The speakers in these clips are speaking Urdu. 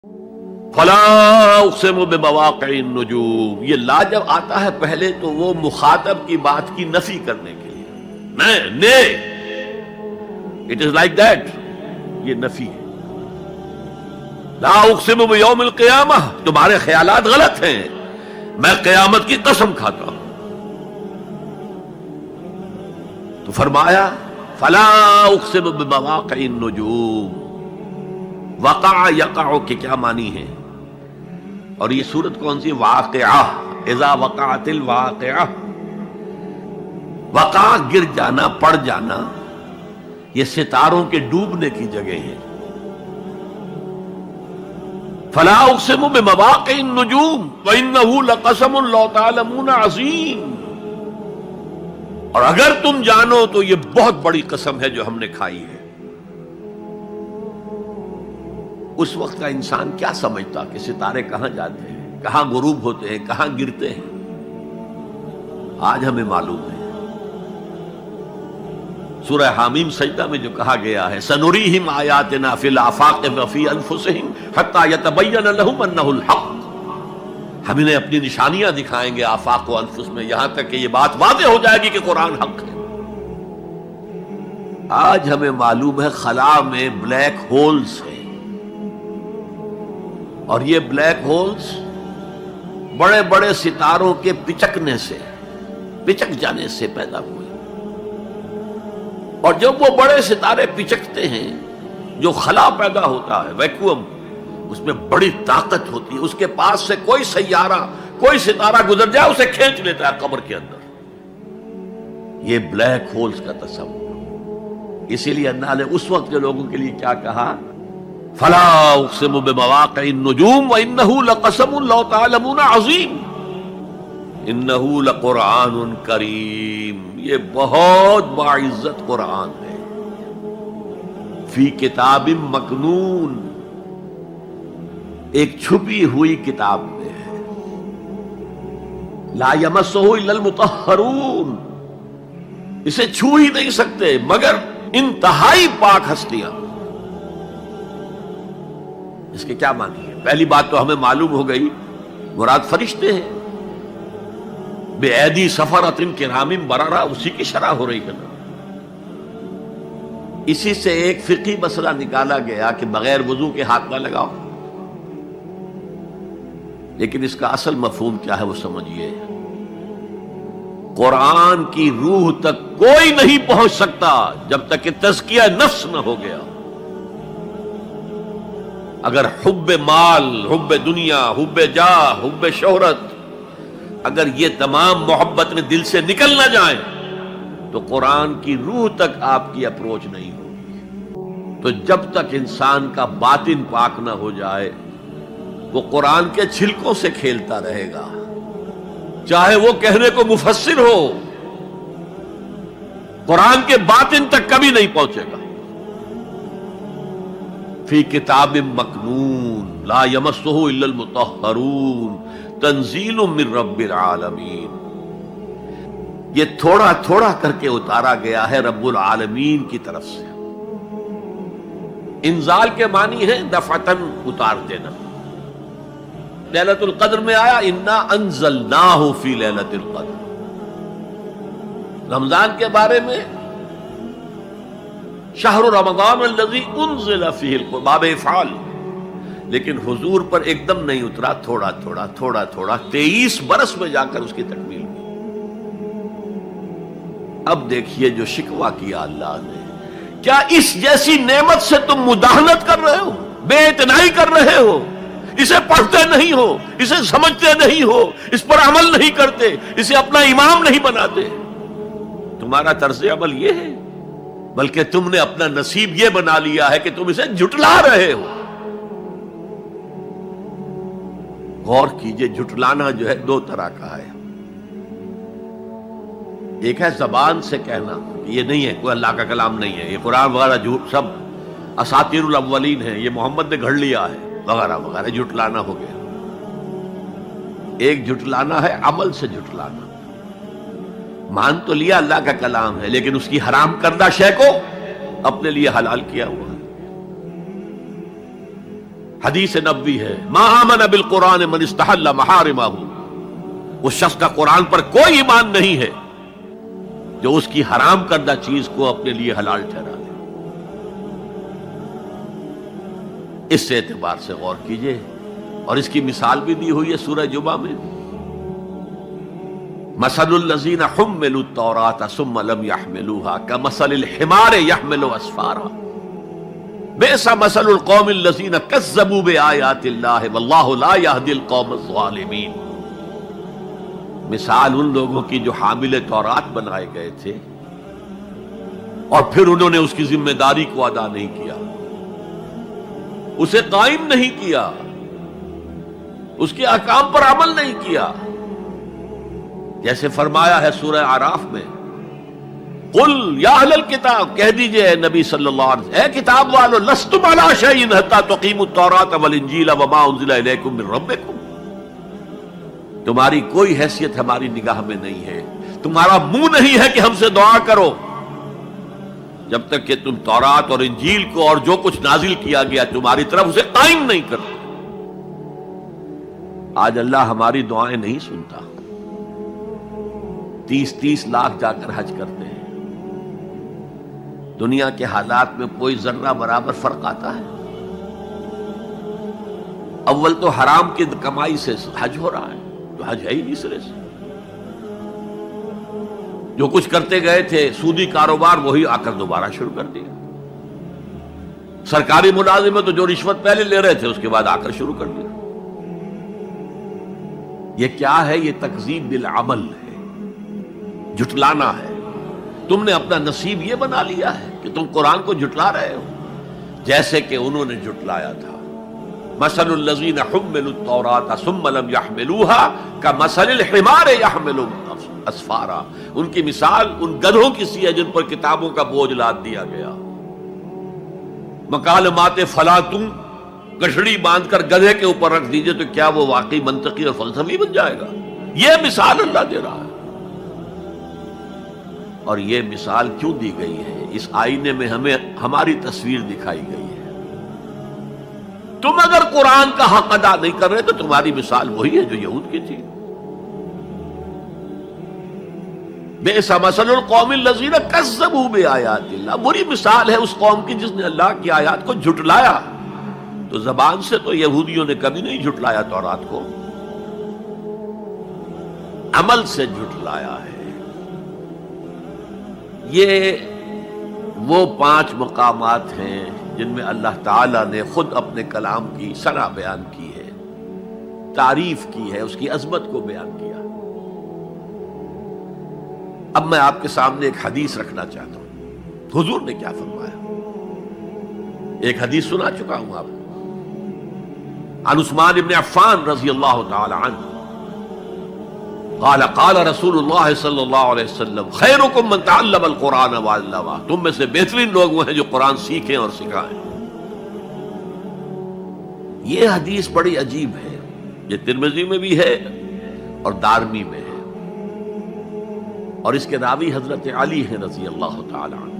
فلا اقسم بمواقع النجوم، یہ لا جب آتا ہے پہلے تو وہ مخاطب کی بات کی نفی کرنے کے لیے، اٹ از لائک دیٹ، یہ نفی ہے۔ لا اقسم بیوم القیامہ، تمہارے خیالات غلط ہیں، میں قیامت کی قسم کھاتا ہوں۔ تو فرمایا فلا اقسم بمواقع النجوم، وقع یقع کے کیا معنی ہے؟ اور یہ صورت کون سی؟ واقعہ، اذا وقعت الواقعہ، وقع گر جانا، پڑ جانا، یہ ستاروں کے ڈوبنے کی جگہ ہے۔ فلا اقسم بمواقع النجوم وانہ لقسم لو تعلمون عظیم، اور اگر تم جانو تو یہ بہت بڑی قسم ہے جو ہم نے کھائی ہے۔ اس وقت کا انسان کیا سمجھتا کہ ستارے کہاں جاتے ہیں، کہاں غروب ہوتے ہیں، کہاں گرتے ہیں؟ آج ہمیں معلوم ہے۔ سورہ حامیم سجدہ میں جو کہا گیا ہے سنریہم آیاتنا فی الآفاق وفی انفسہم حتی یتبین لہم انہ الحق، ہم انہیں اپنی نشانیاں دکھائیں گے آفاق و انفس میں، یہاں تک کہ یہ بات واضح ہو جائے گی کہ قرآن حق ہے۔ آج ہمیں معلوم ہے خلا میں بلیک ہولز ہیں، اور یہ بلیک ہولز بڑے بڑے ستاروں کے پچکنے سے، پچک جانے سے پیدا ہوئے، اور جب وہ بڑے ستارے پچکتے ہیں، جو خلا پیدا ہوتا ہے، ویکیوم، اس میں بڑی طاقت ہوتی ہے، اس کے پاس سے کوئی سیارہ، کوئی ستارہ گزر جائے اسے کھینچ لیتا ہے قبر کے اندر۔ یہ بلیک ہولز کا تصور۔ اسی لیے اللہ نے اس وقت کے لوگوں کے لیے کیا کہا؟ فلا اقسم بمواقع النجوم وانہ لقسم لو تعلمون عظیم انہ لقرآن کریم، یہ بہت باعزت قرآن ہے، فی کتاب مکنون، ایک چھپی ہوئی کتاب میں ہے، لا یمسہ الا المطہرون، اسے چھو ہی نہیں سکتے مگر انتہائی پاک ہستیاں۔ اس کے کیا معنی ہے؟ پہلی بات تو ہمیں معلوم ہو گئی، مراد فرشتے ہیں، بے ایدی سفرۃ کرام بررہ، اسی کی شرح ہو رہی ہے نا۔ اسی سے ایک فقہی مسئلہ نکالا گیا کہ بغیر وضو کے ہاتھ نہ لگاؤ، لیکن اس کا اصل مفہوم کیا ہے وہ سمجھیے۔ قرآن کی روح تک کوئی نہیں پہنچ سکتا جب تک کہ تزکیہ نفس نہ ہو گیا۔ اگر حب مال، حب دنیا، حب جاہ، حب شہرت، اگر یہ تمام محبت میں دل سے نکل نہ جائیں تو قرآن کی روح تک آپ کی اپروچ نہیں ہوگی۔ تو جب تک انسان کا باطن پاک نہ ہو جائے وہ قرآن کے چھلکوں سے کھیلتا رہے گا، چاہے وہ کہنے کو مفسر ہو، قرآن کے باطن تک کبھی نہیں پہنچے گا۔ فی کتاب مکنون لا یمسہ الا المطہرون تنزیل من رب العالمین، یہ تھوڑا تھوڑا کر کے اتارا گیا ہے رب العالمین کی طرف سے۔ انزال کے معنی ہے دفعتاً اتار دینا۔ لیلۃ القدر میں آیا انا انزلناہ فی لیلۃ القدر، رمضان کے بارے میں شہر رمضان الذی انزل فیہ القرآن، باب افعال، لیکن حضور پر ایک دم نہیں اترا، تھوڑا تھوڑا تھوڑا تھوڑا 23 برس میں جا کر اس کی تکمیل ہوئی۔ اب دیکھیے جو شکوہ کیا اللہ نے، کیا اس جیسی نعمت سے تم مداہنت کر رہے ہو، بے اعتنائی کر رہے ہو، اسے پڑھتے نہیں ہو، اسے سمجھتے نہیں ہو، اس پر عمل نہیں کرتے، اسے اپنا امام نہیں بناتے؟ تمہارا طرز عمل یہ ہے، بلکہ تم نے اپنا نصیب یہ بنا لیا ہے کہ تم اسے جھٹلا رہے ہو۔ غور کیجئے، جھٹلانا جو ہے دو طرح کا ہے۔ ایک ہے زبان سے کہنا کہ یہ نہیں ہے، کوئی اللہ کا کلام نہیں ہے، یہ قرآن وغیرہ جھوٹ، سب اساطیر الاولین ہے، یہ محمد نے گھڑ لیا ہے وغیرہ وغیرہ، جھٹلانا ہو گیا۔ ایک جھٹلانا ہے عمل سے جھٹلانا، مان تو لیا اللہ کا کلام ہے لیکن اس کی حرام کردہ شے کو اپنے لیے حلال کیا ہوا ہے۔ حدیث نبوی ہے، ما آمن بالقرآن من استحل محارمہ، اس شخص کا قرآن پر کوئی ایمان نہیں ہے جو اس کی حرام کردہ چیز کو اپنے لیے حلال ٹھہرا دے۔ اس سے اعتبار سے غور کیجئے، اور اس کی مثال بھی دی ہوئی ہے سورہ جمعہ میں، مثل الذین حملوا التوراۃ ثم لم يحملوها كمثل الحمار يحمل اسفارا بئس مثل القوم الذین کذبوا بآیات اللہ واللہ لا يهدی القوم الظالمین۔ مثال ان لوگوں کی جو حامل تورات بنائے گئے تھے اور پھر انہوں نے اس کی ذمہ داری کو ادا نہیں کیا، اسے قائم نہیں کیا، اس کے احکام پر عمل نہیں کیا۔ جیسے فرمایا ہے سورہ اعراف میں، قل یا اہل الکتاب، کہہ دیجئے اے نبی صلی اللہ علیہ وسلم، اے کتاب والو، لستم علی شیء حتی تقیموا التوراۃ والانجیل وما انزل الیکم من ربکم، تمہاری کوئی حیثیت ہماری نگاہ میں نہیں ہے، تمہارا منہ نہیں ہے کہ ہم سے دعا کرو جب تک کہ تم تورات اور انجیل کو اور جو کچھ نازل کیا گیا تمہاری طرف اسے قائم نہیں کرتے۔ آج اللہ ہماری دعائیں نہیں سنتا، 30 لاکھ جا کر حج کرتے ہیں، دنیا کے حالات میں کوئی ذرہ برابر فرق آتا ہے؟ اول تو حرام کی کمائی سے حج ہو رہا ہے، تو حج ہے ہی نہیں سرے سے۔ جو کچھ کرتے گئے تھے سودی کاروبار، وہی آ کر دوبارہ شروع کر دیا۔ سرکاری ملازم تو جو رشوت پہلے لے رہے تھے اس کے بعد آ کر شروع کر دیا۔ یہ کیا ہے؟ یہ تکذیب بالعمل ہے، جھٹلانا ہے۔ تم نے اپنا نصیب یہ بنا لیا ہے کہ تم قرآن کو جھٹلا رہے ہو، جیسے کہ انہوں نے جھٹلایا تھا۔ مثل الذین حملوا التوراۃ ثم لم يحملوها كمثل الحمار يحمل اسفارا، ان کی مثال ان گدھوں کی سی ہے جن پر کتابوں کا بوجھ لاد دیا گیا۔ مکالمات فلاطوں، گٹھڑی باندھ کر گدھے کے اوپر رکھ دیجئے تو کیا وہ واقعی منطقی اور فلسفی بن جائے گا؟ یہ مثال اللہ دے رہا ہے۔ اور یہ مثال کیوں دی گئی ہے؟ اس آئینے میں ہمیں ہماری تصویر دکھائی گئی ہے۔ تم اگر قرآن کا حق ادا نہیں کر رہے تو تمہاری مثال وہی ہے جو یہود کی تھی۔ بئس مثل القوم الذین کذبوا بآیات اللہ، بری مثال ہے اس قوم کی جس نے اللہ کی آیات کو جھٹلایا۔ تو زبان سے تو یہودیوں نے کبھی نہیں جھٹلایا تورات کو، عمل سے جھٹلایا ہے۔ یہ وہ 5 مقامات ہیں جن میں اللہ تعالیٰ نے خود اپنے کلام کی ثنا بیان کی ہے، تعریف کی ہے، اس کی عظمت کو بیان کیا۔ اب میں آپ کے سامنے ایک حدیث رکھنا چاہتا ہوں، حضور نے کیا فرمایا۔ ایک حدیث سنا چکا ہوں آپ کو، عن عثمان ابن عفان رضی اللہ تعالی عنہ قال قال رسول اللہ صلی اللہ علیہ وسلم خیرکم من تعلم القرآن وعلمہ، تم میں سے بہترین لوگ وہ ہیں جو قرآن سیکھیں اور سکھائیں۔ یہ حدیث بڑی عجیب ہے، یہ ترمذی میں بھی ہے اور دارمی میں ہے، اور اس کے راوی حضرت علی ہیں رضی اللہ تعالی عنہ۔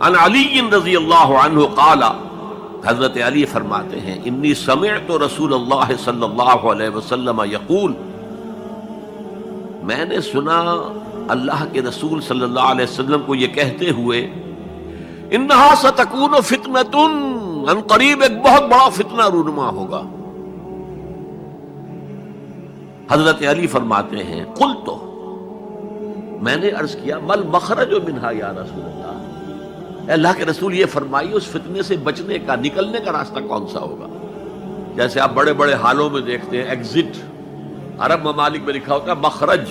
عن علی رضی اللہ عنہ قال، حضرت علی فرماتے ہیں انی سمعت رسول اللہ صلی اللہ علیہ وسلم یقول، میں نے سنا اللہ کے رسول صلی اللہ علیہ وسلم کو یہ کہتے ہوئے، انہا ستکون فتنۃ، ان قریب ایک بہت بڑا فتنہ رونما ہوگا۔ حضرت علی فرماتے ہیں قلت، میں نے عرض کیا مل مخرج منہا یا رسول اللہ، اے اللہ کے رسول یہ فرمائیے اس فتنے سے بچنے کا، نکلنے کا راستہ کون سا ہوگا؟ جیسے آپ بڑے بڑے حالوں میں دیکھتے ہیں ایگزٹ، عرب ممالک میں لکھا ہوتا ہے مخرج،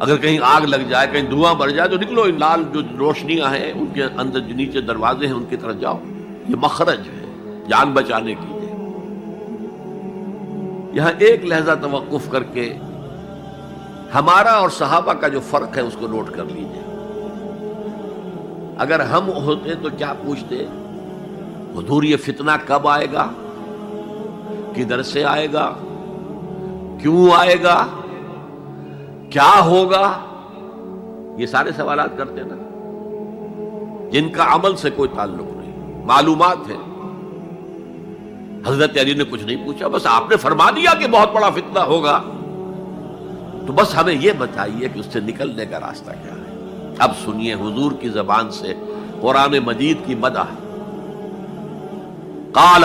اگر کہیں آگ لگ جائے، کہیں دھواں بڑھ جائے تو نکلو، ان لال جو روشنیاں ہیں ان کے اندر جو نیچے دروازے ہیں ان کی طرف جاؤ، یہ مخرج ہے جان بچانے کی۔ یہاں ایک لحظہ توقف کر کے ہمارا اور صحابہ کا جو فرق ہے اس کو نوٹ کر لیجئے۔ اگر ہم ہوتے تو کیا پوچھتے، حضور یہ فتنہ کب آئے گا، کدھر سے آئے گا، کیوں آئے گا، کیا ہوگا؟ یہ سارے سوالات کرتے ہیں نا، جن کا عمل سے کوئی تعلق نہیں، معلومات ہیں حضرت علی نے کچھ نہیں پوچھا، بس آپ نے فرما دیا کہ بہت بڑا فتنہ ہوگا، تو بس ہمیں یہ بتائیے کہ اس سے نکلنے کا راستہ کیا ہے۔ اب سنیے حضور کی زبان سے قرآن مجید کی مدح۔ قال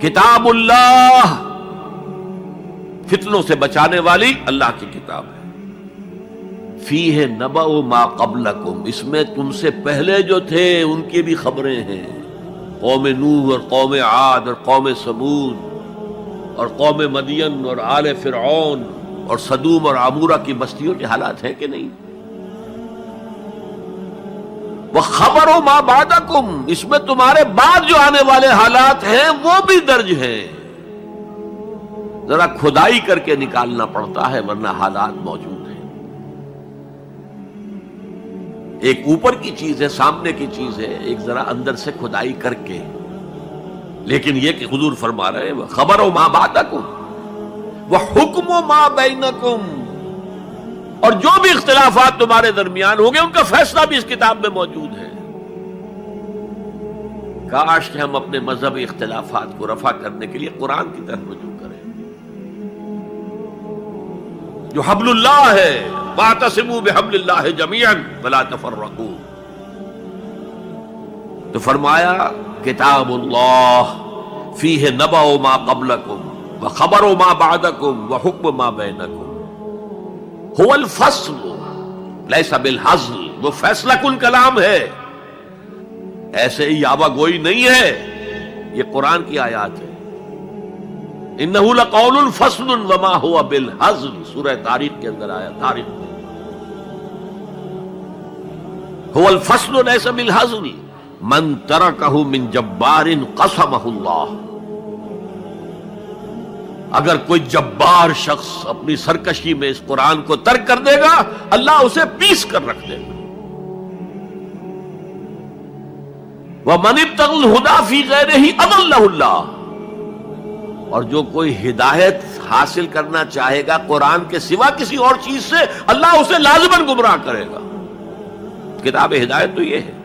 کتاب اللہ، فتنوں سے بچانے والی اللہ کی کتاب ہے، فیہ نبأ ما قبلکم، اس میں تم سے پہلے جو تھے ان کی بھی خبریں ہیں، قوم نوح اور قوم عاد اور قوم سمود اور قوم مدین اور آل فرعون اور سدوم اور عمورہ کی بستیوں کے حالات ہیں کہ نہیں؟ وَخَبَرُ مَا بَعْدَكُمْ، اس میں تمہارے بعد جو آنے والے حالات ہیں وہ بھی درج ہیں، ذرا کھدائی کر کے نکالنا پڑتا ہے ورنہ حالات موجود ہیں۔ ایک اوپر کی چیز ہے، سامنے کی چیز ہے، ایک ذرا اندر سے کھدائی کر کے، لیکن یہ کہ حضور فرما رہے ہیں خبرو ما بعدکم وحکم ما بینکم، اور جو بھی اختلافات تمہارے درمیان ہوں گے ان کا فیصلہ بھی اس کتاب میں موجود ہے۔ کاش کہ ہم اپنے مذہبی اختلافات کو رفع کرنے کے لیے قرآن کی طرف رجوع کریں، جو حبل اللہ ہے، واعتصموا بحبل اللہ جميعا ولا تفرقوا۔ تو فرمایا کتاب اللہ فیہ نبأ ما قبلکم وخبر ما بعدکم وحکم ما بینکم، هو الفصل لیس بالحزل، وہ فیصلہ کن کلام ہے، ایسے ہی یاوہ گوئی نہیں ہے، یہ قرآن کی آیات ہے۔ انہ لقول فصل وما هو بالحزل، سورہ تاریخ کے اندر آیا، تاریخ میں هو الفصل لیس بالحزل من ترکہ من جبار قسمہ اللہ، اگر کوئی جبار شخص اپنی سرکشی میں اس قرآن کو ترک کر دے گا اللہ اسے پیس کر رکھ دے گا۔ وَمَنِ ابْتَغَى الْهُدَى فِي غَيْرِهِ أَضَلَّهُ اللَّهُ، اور جو کوئی ہدایت حاصل کرنا چاہے گا قرآن کے سوا کسی اور چیز سے، اللہ اسے لازماً گمراہ کرے گا۔ کتاب ہدایت تو یہ ہے۔